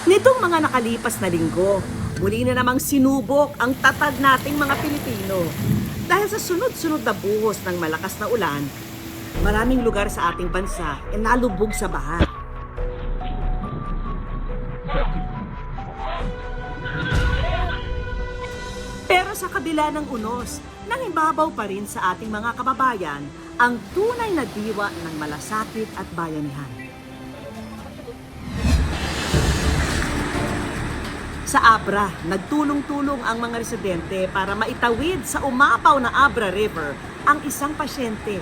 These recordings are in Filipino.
Nitong mga nakalipas na linggo, muli na namang sinubok ang tatag nating mga Pilipino. Dahil sa sunod-sunod na buhos ng malakas na ulan, maraming lugar sa ating bansa ay nalubog sa baha. Pero sa kabila ng unos, nangibabaw pa rin sa ating mga kababayan ang tunay na diwa ng malasakit at bayanihan. Sa Abra, nagtulong-tulong ang mga residente para maitawid sa umapaw na Abra River ang isang pasyente.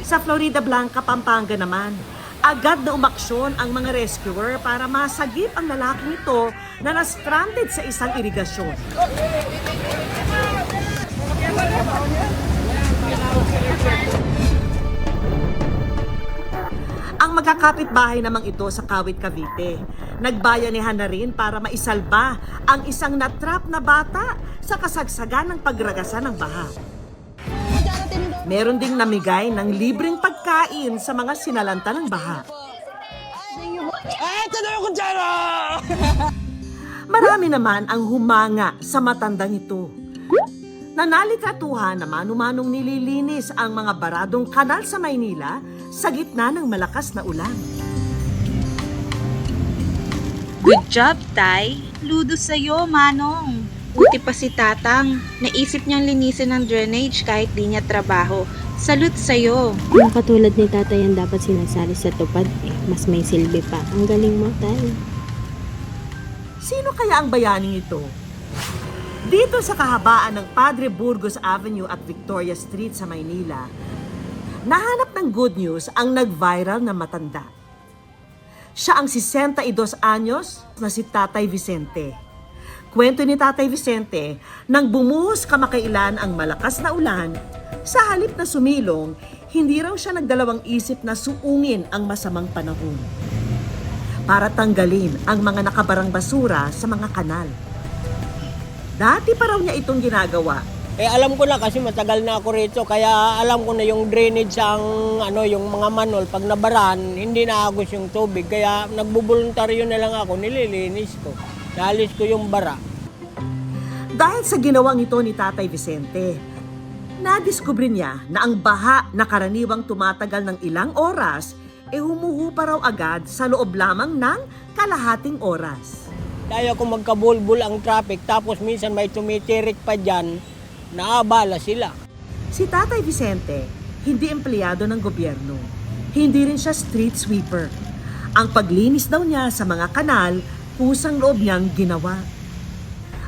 Sa Florida Blanca, Pampanga naman, agad na umaksyon ang mga rescuer para masagip ang lalaking ito na na-stranded sa isang irigasyon. Ang magkakapitbahay namang ito sa Kawit, Cavite, nagbayanihan na rin para maisalba ang isang natrap na bata sa kasagsagan ng pagragasan ng baha. Meron ding namigay ng libreng pagkain sa mga sinalanta ng baha. Ito na yung kutsara! Marami naman ang humanga sa matandang ito. Nanalitratuhan naman umanong nililinis ang mga baradong kanal sa Maynila sa gitna ng malakas na ulan. Good job, Tay. Ludo sa'yo, Manong. Buti pa si Tatang. Naisip niyang linisin ang drainage kahit di niya trabaho. Salute sa'yo. Yung katulad ni tatay ang dapat sinasali sa tupad, mas may silbi pa. Ang galing mo, tay. Sino kaya ang bayaning ito? Dito sa kahabaan ng Padre Burgos Avenue at Victoria Street sa Maynila, nahanap ng good news ang nag-viral na matanda. Siya ang 62 anyos na si Tatay Vicente. Kwento ni Tatay Vicente, nang bumuhos kamakailan ang malakas na ulan, sa halip na sumilong, hindi raw siya nagdalawang isip na suungin ang masamang panahon para tanggalin ang mga nakabarang basura sa mga kanal. Dati pa raw niya itong ginagawa. Alam ko na kasi matagal na ako rito, kaya alam ko na yung drainage ang yung mga manhole pag nabaran, hindi na agos yung tubig, kaya nagboboluntaryo na lang ako, nililinis ko. Nalis ko yung bara. Dahil sa ginawang ito ni Tatay Vicente, nadiskubre niya na ang baha na karaniwang tumatagal ng ilang oras humuhupa raw agad sa loob lamang ng kalahating oras. Kaya kung magkabulbul ang traffic, tapos minsan may tumitirik pa dyan, naabala sila. Si Tatay Vicente, hindi empleyado ng gobyerno. Hindi rin siya street sweeper. Ang paglinis daw niya sa mga kanal, kusang loob niyang ginawa.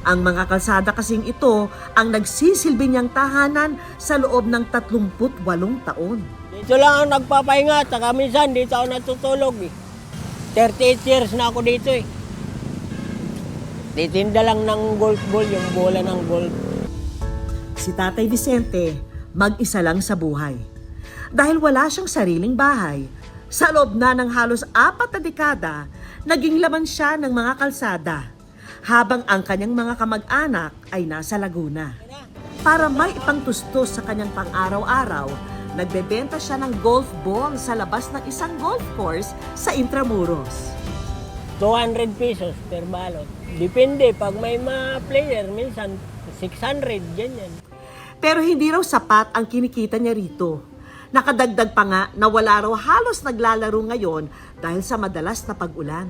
Ang mga kalsada kasing ito ang nagsisilbi niyang tahanan sa loob ng 38 taon. Dito lang ang nagpapahinga, saka minsan dito ako natutulog. 38 years na ako dito . Titinda lang ng golf ball, yung bola ng golf. Si Tatay Vicente, mag-isa lang sa buhay. Dahil wala siyang sariling bahay, sa loob na ng halos 4 na dekada, naging laman siya ng mga kalsada, habang ang kanyang mga kamag-anak ay nasa Laguna. Para may ipangtustos sa kanyang pang-araw-araw, nagbebenta siya ng golf ball sa labas ng isang golf course sa Intramuros. 200 pesos per balot. Depende, pag may mga player, minsan 600, ganyan. Pero hindi raw sapat ang kinikita niya rito. Nakadagdag pa nga na wala raw halos naglalaro ngayon dahil sa madalas na pag-ulan.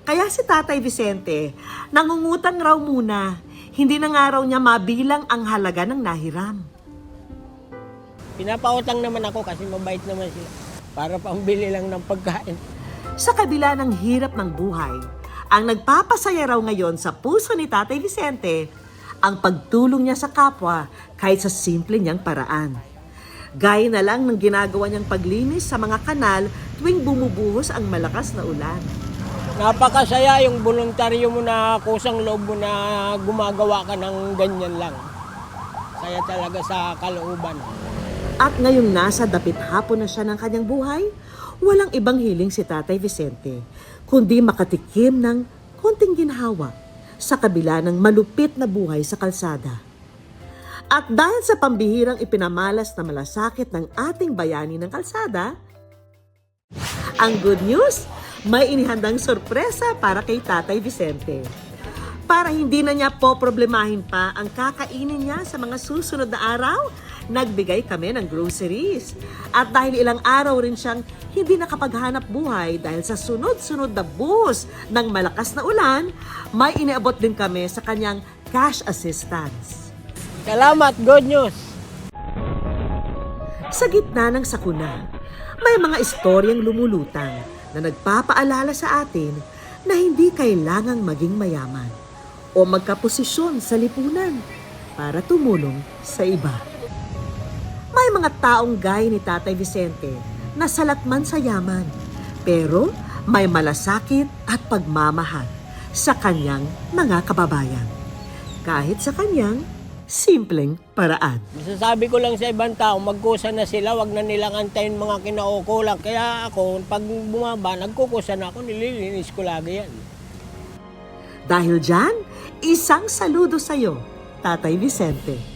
Kaya si Tatay Vicente, nangungutang raw muna. Hindi na nga raw niya mabilang ang halaga ng nahiram. Pinapautang naman ako kasi mabait naman sila. Para pambili lang ng pagkain. Sa kabila ng hirap ng buhay, ang nagpapasaya raw ngayon sa puso ni Tatay Vicente, ang pagtulong niya sa kapwa kahit sa simple niyang paraan. Gaya na lang ng ginagawa niyang paglinis sa mga kanal tuwing bumubuhos ang malakas na ulan. Napakasaya yung voluntaryo mo na kusang loob mo na gumagawa ka ng ganyan lang. Saya talaga sa kalooban. At ngayong nasa dapit hapon na siya ng kanyang buhay, walang ibang hiling si Tatay Vicente, kundi makatikim ng konting ginhawa sa kabila ng malupit na buhay sa kalsada. At dahil sa pambihirang ipinamalas na malasakit ng ating bayani ng kalsada, Ang good news, may inihandang sorpresa para kay Tatay Vicente. Para hindi na niya poproblemahin pa ang kakainin niya sa mga susunod na araw, nagbigay kami ng groceries. At dahil ilang araw rin siyang hindi nakapaghanap buhay dahil sa sunod-sunod na buhos ng malakas na ulan, may iniabot din kami sa kanyang cash assistance. Salamat, good news. Sa gitna ng sakuna, may mga istoryang lumulutang na nagpapaalala sa atin na hindi kailangang maging mayaman o magkaposisyon sa lipunan para tumulong sa iba. May mga taong gaya ni Tatay Vicente na salat man sa yaman, pero may malasakit at pagmamahal sa kanyang mga kababayan. Kahit sa kanyang simpleng paraan. Masasabi ko lang sa ibang tao, magkusa na sila, wag na nilang antayin mga kinaukulang. Kaya ako, pag bumaba, nagkukusa na ako, nililinis ko lagi yan. Dahil dyan, isang saludo sa'yo, Tatay Vicente.